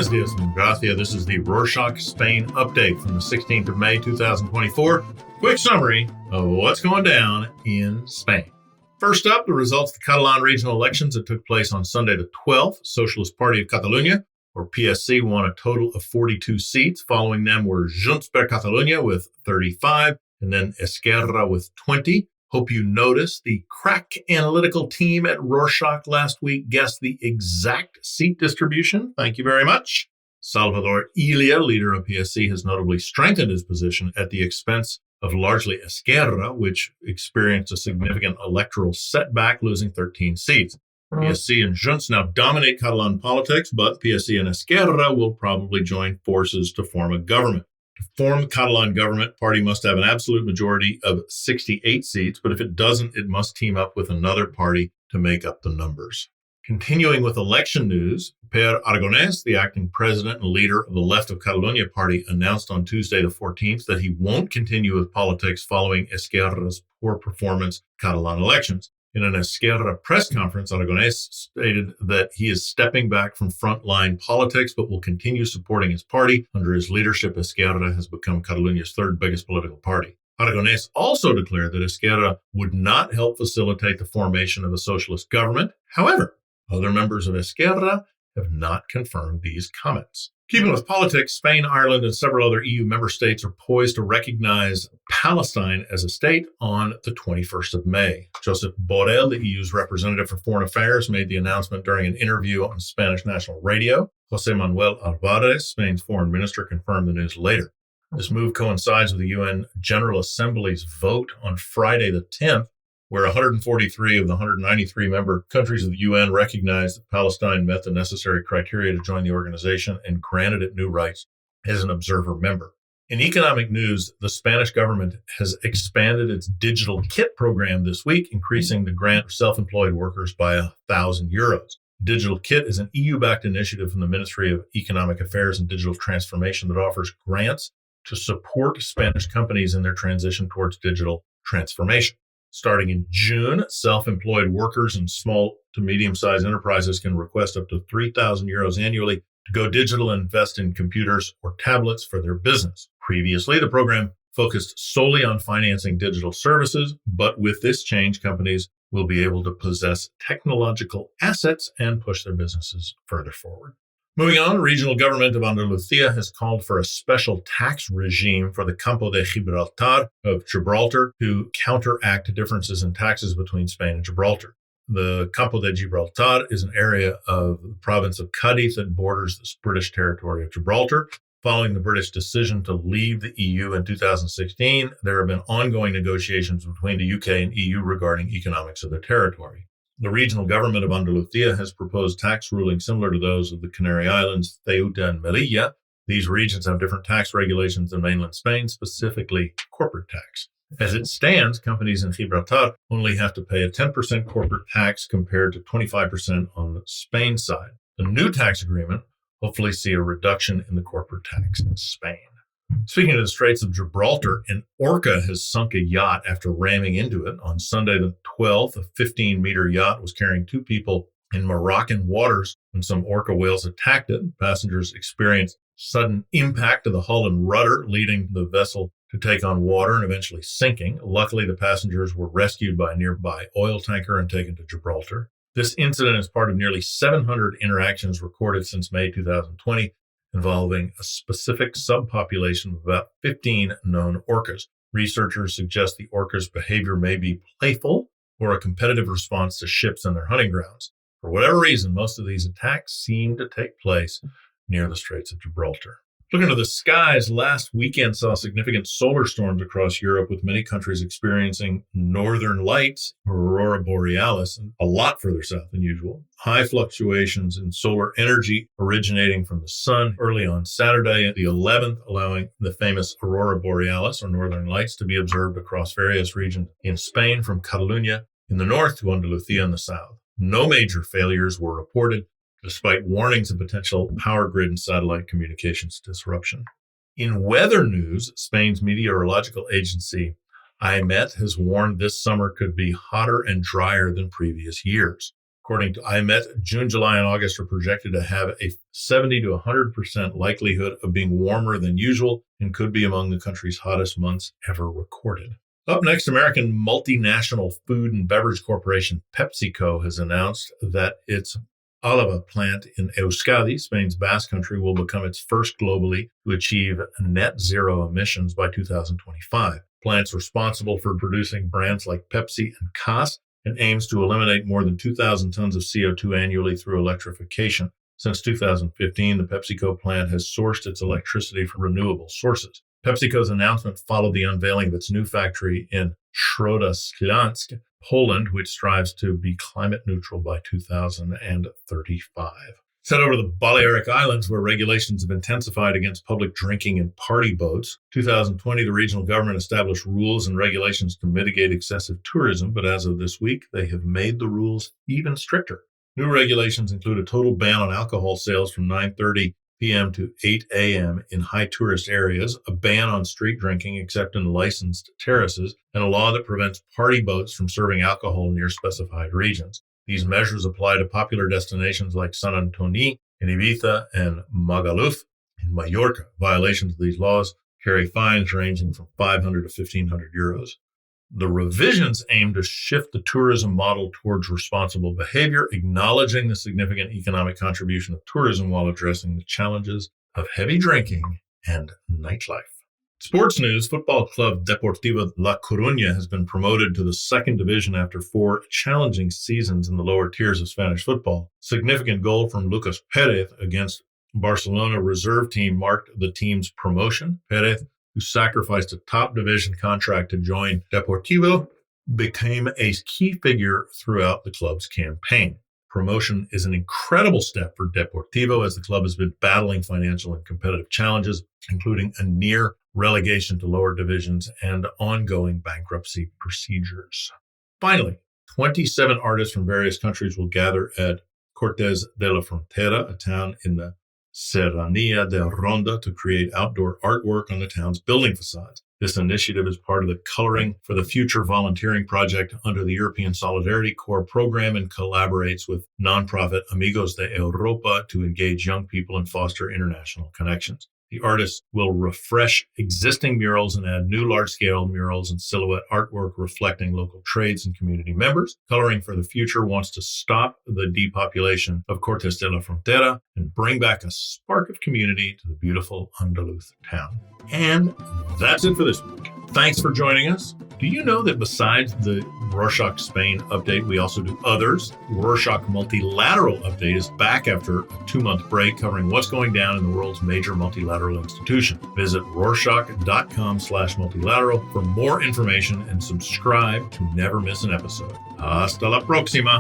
Buenos dias, mi gracia. This is the Rorschach Spain update from the 16th of May, 2024. Quick summary of what's going down in Spain. First up, the results of the Catalan regional elections that took place on Sunday the 12th. Socialist Party of Catalunya, or PSC, won a total of 42 seats. Following them were Junts per Catalunya with 35, and then Esquerra with 20. Hope you noticed the crack analytical team at Rorschach last week guessed the exact seat distribution. Thank you very much. Salvador Illa, leader of PSC, has notably strengthened his position at the expense of largely Esquerra, which experienced a significant electoral setback, losing 13 seats. PSC and Junts now dominate Catalan politics, but PSC and Esquerra will probably join forces to form a government. To form the Catalan government, party must have an absolute majority of 68 seats, but if it doesn't, it must team up with another party to make up the numbers. Continuing with election news, Per Aragonès, the acting president and leader of the Left of Catalonia party, announced on Tuesday the 14th that he won't continue with politics following Esquerra's poor performance in Catalan elections. In an Esquerra press conference, Aragonès stated that he is stepping back from frontline politics, but will continue supporting his party. Under his leadership, Esquerra has become Catalonia's third biggest political party. Aragonès also declared that Esquerra would not help facilitate the formation of a socialist government. However, other members of Esquerra have not confirmed these comments. Keeping with politics, Spain, Ireland, and several other EU member states are poised to recognize Palestine as a state on the 21st of May. Josep Borrell, the EU's representative for foreign affairs, made the announcement during an interview on Spanish national radio. José Manuel Álvarez, Spain's foreign minister, confirmed the news later. This move coincides with the UN General Assembly's vote on Friday the 10th, where 143 of the 193 member countries of the UN recognized that Palestine met the necessary criteria to join the organization and granted it new rights as an observer member. In economic news, the Spanish government has expanded its digital kit program this week, increasing the grant for self-employed workers by €1,000. Digital Kit is an EU-backed initiative from the Ministry of Economic Affairs and Digital Transformation that offers grants to support Spanish companies in their transition towards digital transformation. Starting in June, self-employed workers and small to medium-sized enterprises can request up to €3,000 annually to go digital and invest in computers or tablets for their business. Previously, the program focused solely on financing digital services, but with this change, companies will be able to possess technological assets and push their businesses further forward. Moving on, the regional government of Andalusia has called for a special tax regime for the Campo de Gibraltar of Gibraltar to counteract differences in taxes between Spain and Gibraltar. The Campo de Gibraltar is an area of the province of Cádiz that borders the British territory of Gibraltar. Following the British decision to leave the EU in 2016, there have been ongoing negotiations between the UK and EU regarding economics of the territory. The regional government of Andalusia has proposed tax rulings similar to those of the Canary Islands, Ceuta, and Melilla. These regions have different tax regulations than mainland Spain, specifically corporate tax. As it stands, companies in Gibraltar only have to pay a 10% corporate tax compared to 25% on the Spain side. The new tax agreement hopefully see a reduction in the corporate tax in Spain. Speaking of the Straits of Gibraltar, an orca has sunk a yacht after ramming into it. On Sunday the 12th, a 15-meter yacht was carrying two people in Moroccan waters when some orca whales attacked it. Passengers experienced sudden impact to the hull and rudder, leading the vessel to take on water and eventually sinking. Luckily, the passengers were rescued by a nearby oil tanker and taken to Gibraltar. This incident is part of nearly 700 interactions recorded since May 2020, involving a specific subpopulation of about 15 known orcas. Researchers suggest the orcas' behavior may be playful or a competitive response to ships and their hunting grounds. For whatever reason, most of these attacks seem to take place near the Straits of Gibraltar. Looking to the skies, last weekend saw significant solar storms across Europe, with many countries experiencing northern lights, aurora borealis, a lot further south than usual. High fluctuations in solar energy originating from the sun early on Saturday, the 11th, allowing the famous aurora borealis, or northern lights, to be observed across various regions in Spain, from Catalunya in the north to Andalusia in the south. No major failures were reported, despite warnings of potential power grid and satellite communications disruption. In weather news, Spain's meteorological agency, IMET, has warned this summer could be hotter and drier than previous years. According to IMET, June, July, and August are projected to have a 70 to 100% likelihood of being warmer than usual and could be among the country's hottest months ever recorded. Up next, American multinational food and beverage corporation PepsiCo has announced that its Alava plant in Euskadi, Spain's Basque Country, will become its first globally to achieve net zero emissions by 2025. Plants responsible for producing brands like Pepsi and Cas and aims to eliminate more than 2,000 tons of CO2 annually through electrification. Since 2015, the PepsiCo plant has sourced its electricity from renewable sources. PepsiCo's announcement followed the unveiling of its new factory in Środa-Śląsk, Poland, which strives to be climate neutral by 2035. Head over to the Balearic Islands, where regulations have intensified against public drinking in party boats. 2020, the regional government established rules and regulations to mitigate excessive tourism, but as of this week, they have made the rules even stricter. New regulations include a total ban on alcohol sales from 9:30 p.m. to 8 a.m. in high tourist areas, a ban on street drinking except in licensed terraces, and a law that prevents party boats from serving alcohol near specified regions. These measures apply to popular destinations like San Antonio, in Ibiza, and Magaluf in Mallorca. Violations of these laws carry fines ranging from 500 to 1,500 euros. The revisions aim to shift the tourism model towards responsible behavior, acknowledging the significant economic contribution of tourism while addressing the challenges of heavy drinking and nightlife. Sports news, football club Deportivo La Coruña has been promoted to the second division after 4 challenging seasons in the lower tiers of Spanish football. Significant goal from Lucas Perez against Barcelona reserve team marked the team's promotion. Perez, who sacrificed a top division contract to join Deportivo, became a key figure throughout the club's campaign. Promotion is an incredible step for Deportivo as the club has been battling financial and competitive challenges, including a near relegation to lower divisions and ongoing bankruptcy procedures. Finally, 27 artists from various countries will gather at Cortes de la Frontera, a town in the Serranía de Ronda, to create outdoor artwork on the town's building facades. This initiative is part of the Coloring for the Future volunteering project under the European Solidarity Corps program and collaborates with nonprofit Amigos de Europa to engage young people and foster international connections. The artists will refresh existing murals and add new large-scale murals and silhouette artwork reflecting local trades and community members. Coloring for the Future wants to stop the depopulation of Cortes de la Frontera and bring back a spark of community to the beautiful Andaluz town. And that's it for this week. Thanks for joining us. Do you know that besides the Rorschach Spain update, we also do others? Rorschach Multilateral update is back after a 2-month break covering what's going down in the world's major multilateral institution. Visit Rorschach.com/multilateral for more information and subscribe to never miss an episode. Hasta la próxima.